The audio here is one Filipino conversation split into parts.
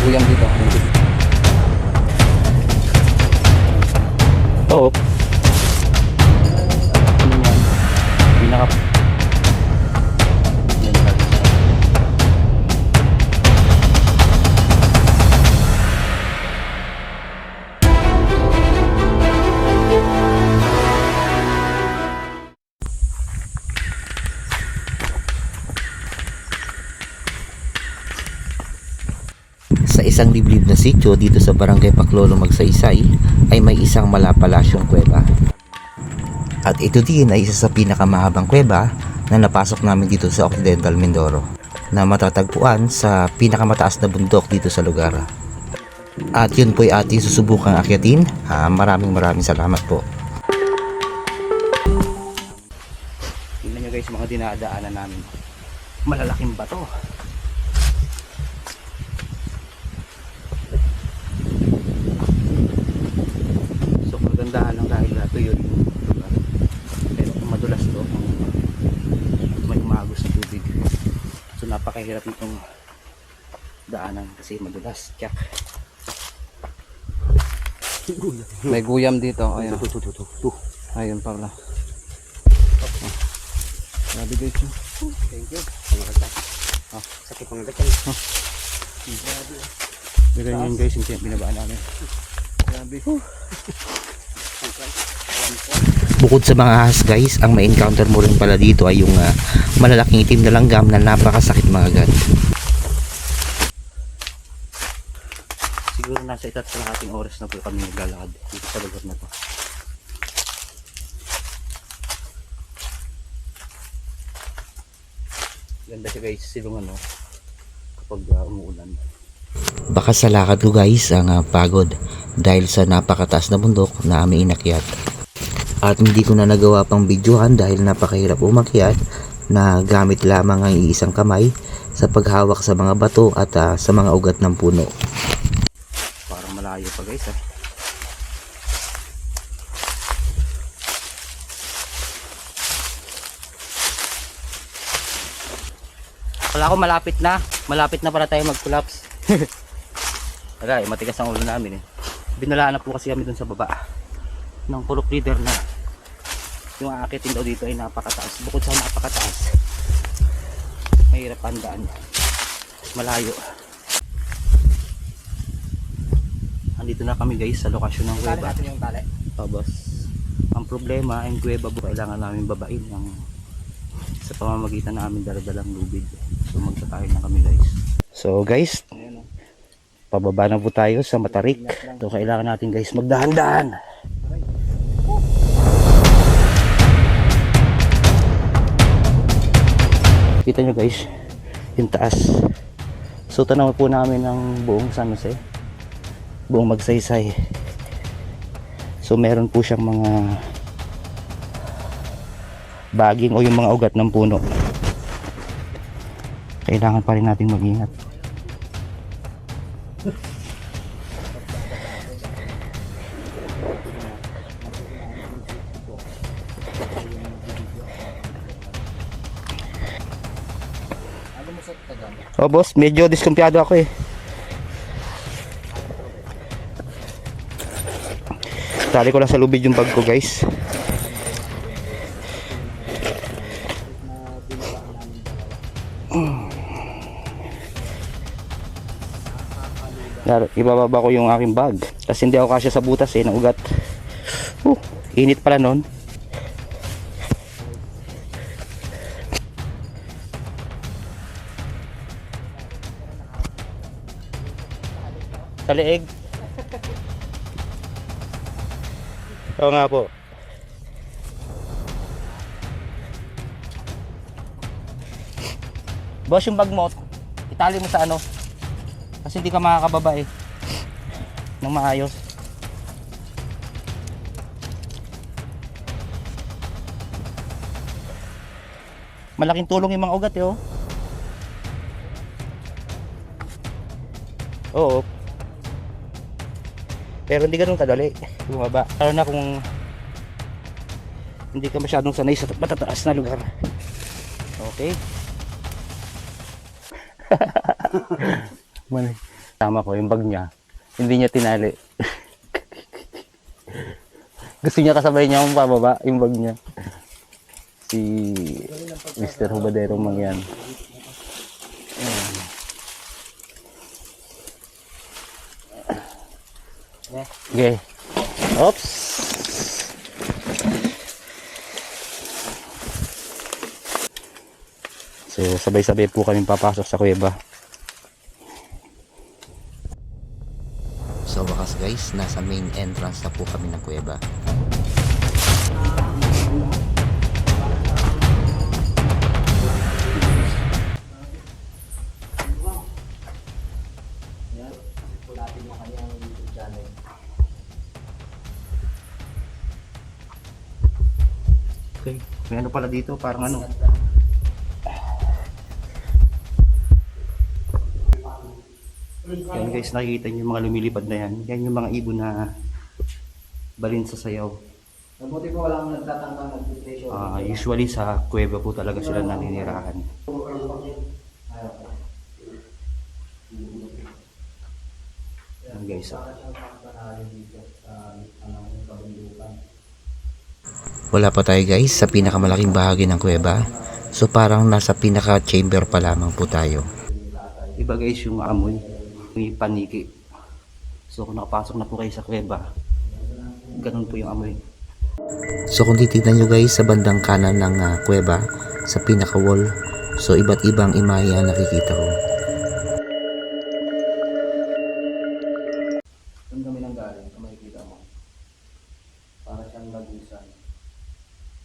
Guyam dito. Oo. Ano yan? Pinaka... Sa isang liblib na sitio dito sa Barangay Paclolo, Magsaysay ay may isang malapalasyong kuweba. At ito din ay isa sa pinakamahabang kuweba na napasok namin dito sa Occidental Mindoro, na matatagpuan sa pinakamataas na bundok dito sa lugar. At yun po ay ating susubukang akyatin. Maraming salamat po. Tingnan nyo guys, mga dinadaanan namin. Malalaking bato. Dahan lang dahil nato yun lugar. Pero kung madulas to, may umagos na tubig, so napakahirap itong daanan kasi madulas. Tiyak, may guyam dito. Ayun, ayun pala. Grabe guys. Thank you. Sakit pang gatin. Pero yun guys, hindi binabaan namin. Grabe. Bukod sa mga ahas guys, ang ma-encounter mo rin pala dito ay yung malalaking itim na langgam na napakasakit mga agad. Siguro nasa itat sa ating oras na po kami naglalakad dito sa lugar na to. Ganda siya guys, silungan no, kapag umuulan. Baka sa lakad ko guys ang pagod dahil sa napakataas na bundok na aming inakyat. At hindi ko na nagawa pang videohan dahil napakahirap umakyat na gamit lamang ang iisang kamay sa paghawak sa mga bato at sa mga ugat ng puno. Parang malayo pa guys ah. Wala ko malapit na para tayo mag-collapse. Wala eh, matigas ang ulo namin eh. Binalaan na po kasi kami dun sa baba ng pulok leader na yung aakitin daw dito ay napakataas. Bukod sa napakataas, mahirap handaan, malayo. Andito na kami guys sa lokasyon ng kuweba. Tapos ang problema, ang kuweba po kailangan namin babain ng sa pamamagitan namin daladalang lubid. So magtatay na kami guys. So guys, pababa na po tayo sa Matarik. So kailangan natin guys magdahan-dahan. Kita nyo guys yung taas. So tanaw po namin ang buong San Jose, buong Magsaysay. So meron po siyang mga baging o yung mga ugat ng puno. Kailangan pa rin natin mag-ingat. Oh boss, medyo diskumpiyado ako eh. Tali ko lang sa lubid yung bag ko guys. Ibababa ko yung aking bag kasi hindi ako kasya sa butas eh, naugat. Init pala nun. Sa leeg. Oo nga po. Boss, yung bag mo itali mo sa ano kasi hindi ka makakababa eh ng maayos. Malaking tulong yung mga ugat eh oh. Oo. Pero hindi ganun kadali bumaba. Lalo na kung hindi ka masyadong sanay sa matataas na lugar. Okay. Tama ko, yung bag niya. Hindi niya tinali. Gusto niya kasabay niya akong pababa, yung bag niya. Si Mr. Hubadero mang yan. Okay. Oops. So, sabay-sabay po kami papasok sa kuweba. So wakas guys, nasa main entrance na po kami ng kuweba. Okay. May ano pala dito, parang ano. Yan guys, nakikita niyo yung mga lumilipad na yan. Yan yung mga ibon na balin sa sayaw. Mabuti po walang nagtatangkang nag-depression. Usually sa kuweba po talaga sila naninirahan. Yan guys. Wala pa tayo guys sa pinakamalaking bahagi ng kuweba. So parang nasa pinaka chamber pa lamang po tayo. Iba guys yung amoy, may paniki. So kung nakapasok na po kayo sa kuweba, ganun po yung amoy. So kung titignan nyo guys sa bandang kanan ng kuweba, sa pinaka wall, so iba't ibang imahe ang nakikita ko. Doon kami nang galing, kung makikita mo. Para siyang lagusan.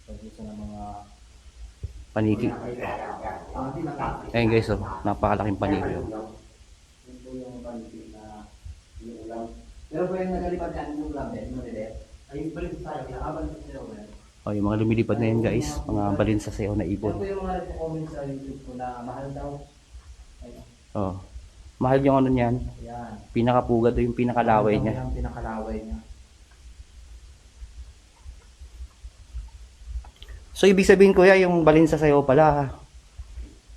Lagusan ng mga... Paniki. Ayun guys, oh, napakalaking paniki. Oh. Yun po yung paniki na yung ulam. Pero po yung nagalipad yan, yung ulam din, malilit. Ay, balik tayo, kinakaban sa sila ulam. Oh, yung mga lumilipad na yan guys, mga balin sa sayaw na Pero ibon. po yung mga nagpo-comment sa YouTube ko na mahal daw. Ayun. Oh. Mahal yung ano niyan, Yan. pinakapugad o yung pinakalaway niya. Yung pinakalaway niya. So ibig sabihin kuya, yung balin sa sayaw pala,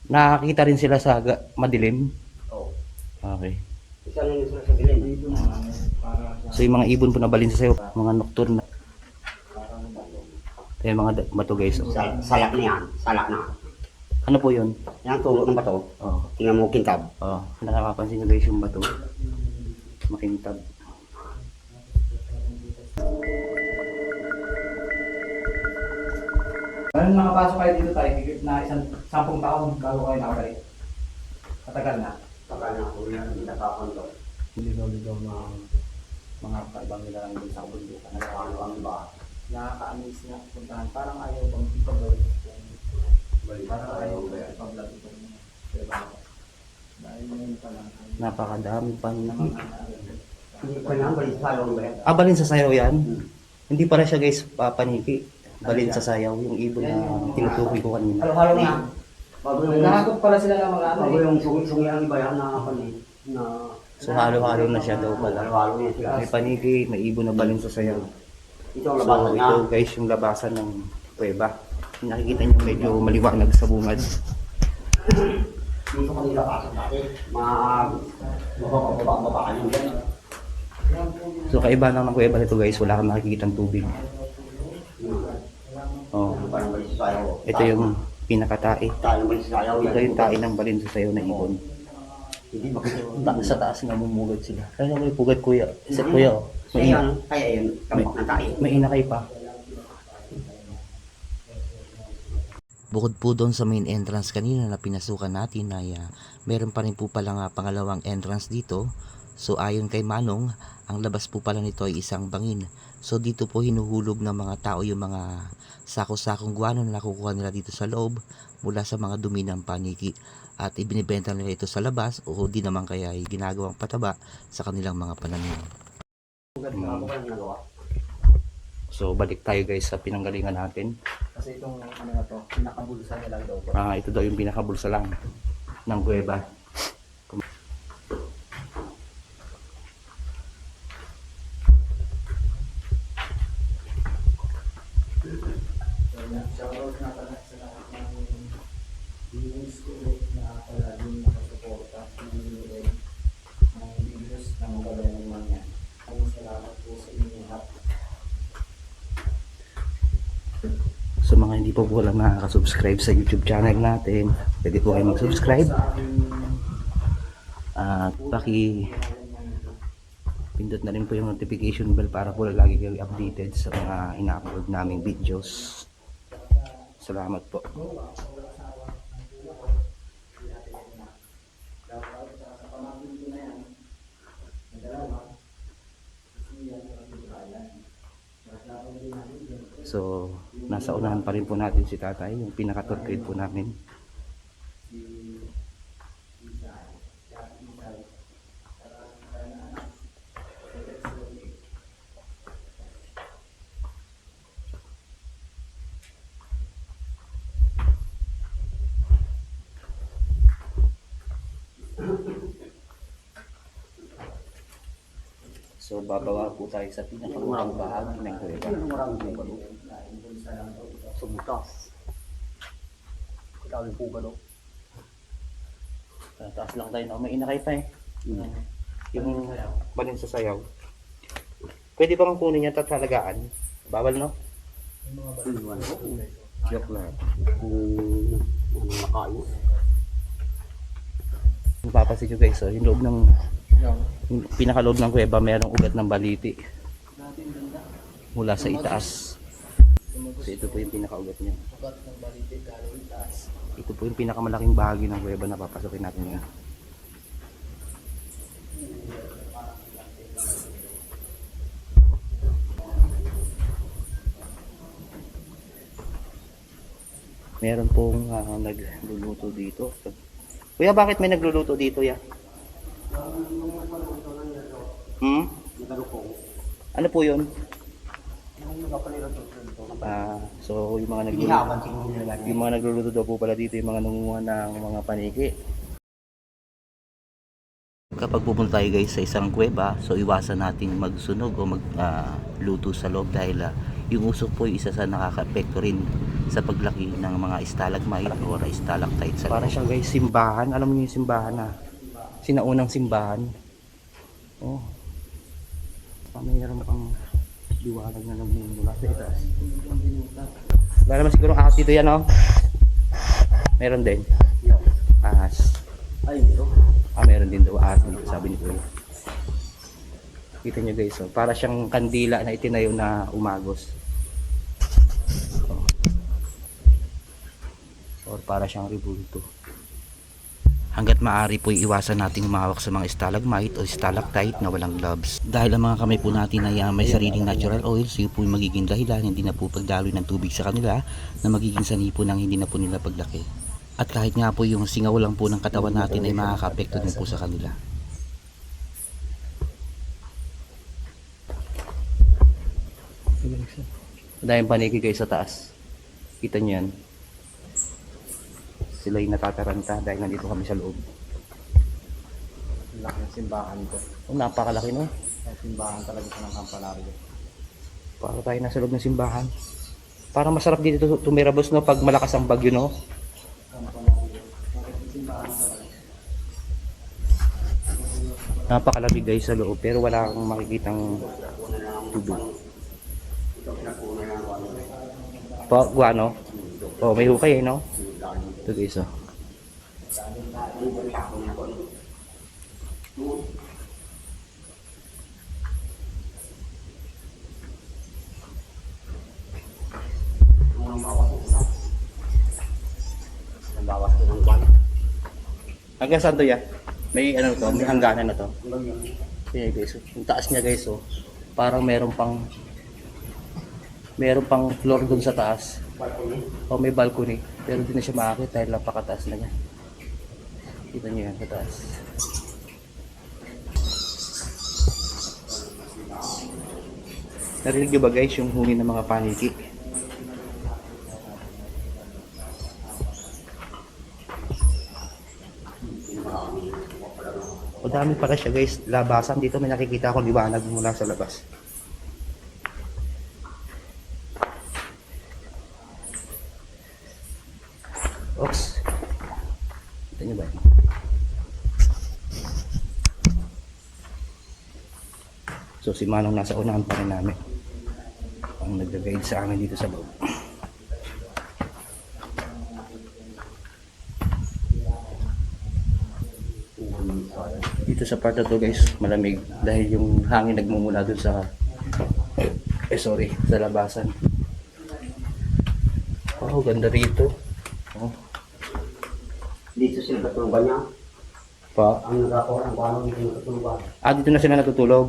nakakita rin sila sa madilim. Oo. Okay. Isa lang yung sa dilim. Dito naman, para So yung mga ibon po na balin sa sayaw, mga nocturne. parang bato. Ito yung mga bato guys. Oh. Salak na yan. Salak na. Ano po yun? Yan ang tulo ng bato. Oh. Tingnan mo kintab. Oh, nakakapansin nyo guys yung bato. Makintab. Ngayon nakapasok kayo dito tayo, higit na 10 taon bago kayo nakabalik. Matagal na. Tagal na ako yan. Hindi nakakontrol. Ligaw-ligaw na mga kaibang nila lang din sa kabundukan. Ano ang iba? Nakaka-amaze na puntahan. Parang ayaw bang ipag-vlog. Parang ayaw ipag-vlog ito. Dahil ngayon pa lang. Napakadami pa naman. Hindi ko na. Balik sa yung ba? Ah, balin sa sayaw yan? Hindi pala siya guys paniki. Balin sa sayaw, yung ibon na tinutukoy ko kanina. Halo-halo na. Bago yung... Nagkakot pala sila ng mga ano Bago eh. yung sungi-sungi ang iba yan na kanin. Na... So halo-halo na siya daw pala. Halo-halo yan sila. May paniki, may ibon na balin sa sayaw. Ito ang So labasan niya. ito guys yung labasan ng kuweba. Nakikita niyo medyo maliwanag sa bungad. Dito kanila pasok natin. Mababa yung yan. So kaiba lang ng kuweba nito guys, wala kang nakikita ng tubig. Oh, Parang balik sa sayaw. ito yung pinakatae. Tayo balik sa sayaw. Ito yung tae ng balin sa sayaw na ibon. Hindi makikita. Sa taas nga mumugad sila. Kaya may pugad kuya. Sa kuya oh. May ina, Kaya yun. Kamok ng tayo. may inakay pa. Bukod po doon sa main entrance kanina na pinasukan natin ay meron pa rin po pala nga pangalawang entrance dito. So ayon kay Manong, ang labas po pala nito ay isang bangin. So dito po hinuhulog ng mga tao yung mga sako-sakong guano na nakukuha nila dito sa loob mula sa mga dumi ng paniki. At ibinibenta nila ito sa labas o di naman kaya ay ginagawang pataba sa kanilang mga pananim. So balik tayo guys sa pinanggalingan natin. Kasi itong ano na to, pinakabulusan nila daw po. Ito daw yung pinakabulsa lang ng kuweba. So, shoutout na pala sa lahat ng viewers ko na palaging nakasuporta ng po walang nakaka-subscribe sa YouTube channel natin, pwede po kayo mag-subscribe. At pindot na rin po yung notification bell para po lagi kayo updated sa mga ina-upload naming videos. Salamat po. So, nasa unahan pa rin po natin si tatay, yung pinaka-tour guide po namin. So, bababa po tayo sa pinakaunang bahagi ng kuweba. Sa butas. Kailangan po ba no? Taas lang tayo na may inakay pa eh. Yung balin sa sayaw. Pwede bang kunin niya tatalagaan? Bawal no? Joke lang. Ano nakain? Mapapansin nyo guys, yung loob ng yung pinakaloob ng kuweba mayroong ugat ng baliti mula sa itaas. So ito po yung pinakaugat niya. Ito po yung pinakamalaking bahagi ng kuweba na papasokin natin ngayon. Meron pong nagluluto dito. Kuya, bakit may nagluluto dito ya? Ano po yun? So yung mga nagluluto daw po pala dito yung mga nangunguha ng mga paniki. Kapag pupunta tayo guys sa isang kuweba, so iwasan natin magsunog o magluto sa loob dahil yung usok po yung isa sa nakaka-apekto rin sa paglaki ng mga stalagmite o stalactite sa loob. Para siyang guys simbahan, alam niyo yung simbahan na sinaunang simbahan. Oh. Mayroon pang liwanag na nagmumula sa itaas. Wala naman siguro ahas dito yan, oh. Meron din. Ahas. Ay, meron. Meron din daw ahas dito, sabi ni Kuya. Kita nyo guys, oh. Para siyang kandila na itinayo na umagos. Oh. Or para siyang ribulto. Hanggat maaari po iwasan nating humawak sa mga stalagmite o stalactite na walang gloves. Dahil ang mga kamay po natin ay may sariling natural oils, yun po yung magiging dahilan hindi na po pagdaloy ng tubig sa kanila na magiging sanhi po ng hindi na po nila paglaki. At kahit nga po yung singaw lang po ng katawan natin ay makaka-apekto din po sa kanila. Madaming paniki guys sa taas. Kita nyo yan. Sila yung natataranta dahil nandito kami sa loob. Laki ng simbahan ko. Oh, napakalaki no? Ang simbahan talaga sa ng Campanario. Para tayo nasa loob ng simbahan. Parang masarap dito tumirabos no pag malakas ang bagyo no? Napakalamig guys sa loob pero wala kang makikitang tubig. Guano? Oh, may hukay eh no? Ito guys oh. Hanggang saan to ya? May ano to, may hangganan na to. Kaya guys, yung taas niya guys oh. Parang meron pang floor dun sa taas. O may balcony. Pero hindi na siya makakit dahil napakataas na niya. Kita niyo yan sa taas. Narinig niyo ba guys yung huni ng mga paniki? O dami pala siya guys. Labasan dito may nakikita ako liwanag mula sa labas. Oops. Kita nyo ba? So si Manong nasa unahan pa rin namin. Ang nag-guide sa amin dito sa loob. Dito sa part na to guys, malamig dahil yung hangin nagmumula dun sa sa labasan. Oh, ganda rito. Oh, Dito sila katulugan niya. pa. Ang nag-ako, ang paano dito natutulugan. Dito na sila natutulog.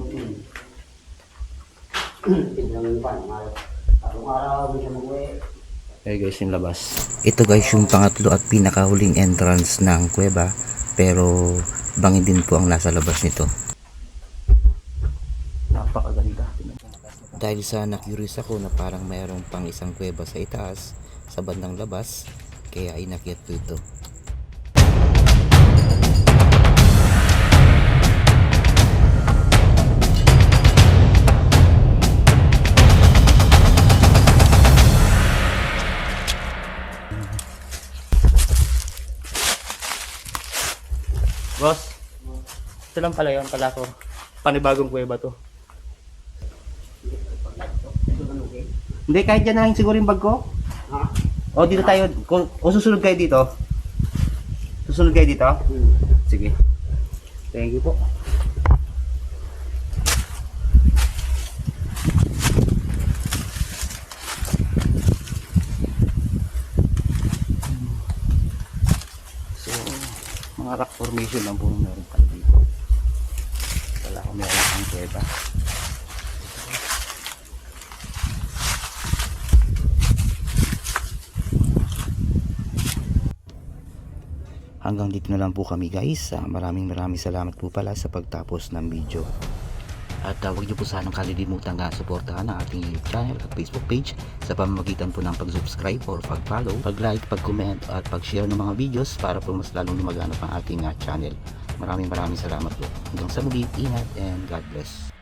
Tignan mo pa, tatlong araw, hindi siya mag-uwi. Okay guys, yung labas. Ito guys yung pangatlo at pinakahuling entrance ng kuweba, pero bangin din po ang nasa labas nito. Napakaganda. Dahil sa na-curious ako na parang mayroong pang isang kuweba sa itaas, sa bandang labas, kaya inakyat ko ito. Boss, ito lang pala yun, kala ko. Panibagong kuweba to. Hindi, kahit dyan na lang siguro yung bag ko. Ha? O, dito tayo. O susunod kayo dito. Susunod kayo dito? Sige. Thank you po. So, mga rock formation lang po meron pala dito. Wala ko meron ang kuweba. Hanggang dito na lang po kami guys. Maraming salamat po pala sa pagtapos ng video. At huwag niyo po sanang kalilimutan na suportahan ang ating YouTube channel at Facebook page sa pamamagitan po ng pag-subscribe or pag-follow, pag-like, pag-comment at pag-share ng mga videos para po mas lalong lumaganap ang ating channel. Maraming salamat po. Hanggang sa muli, ingat and God bless.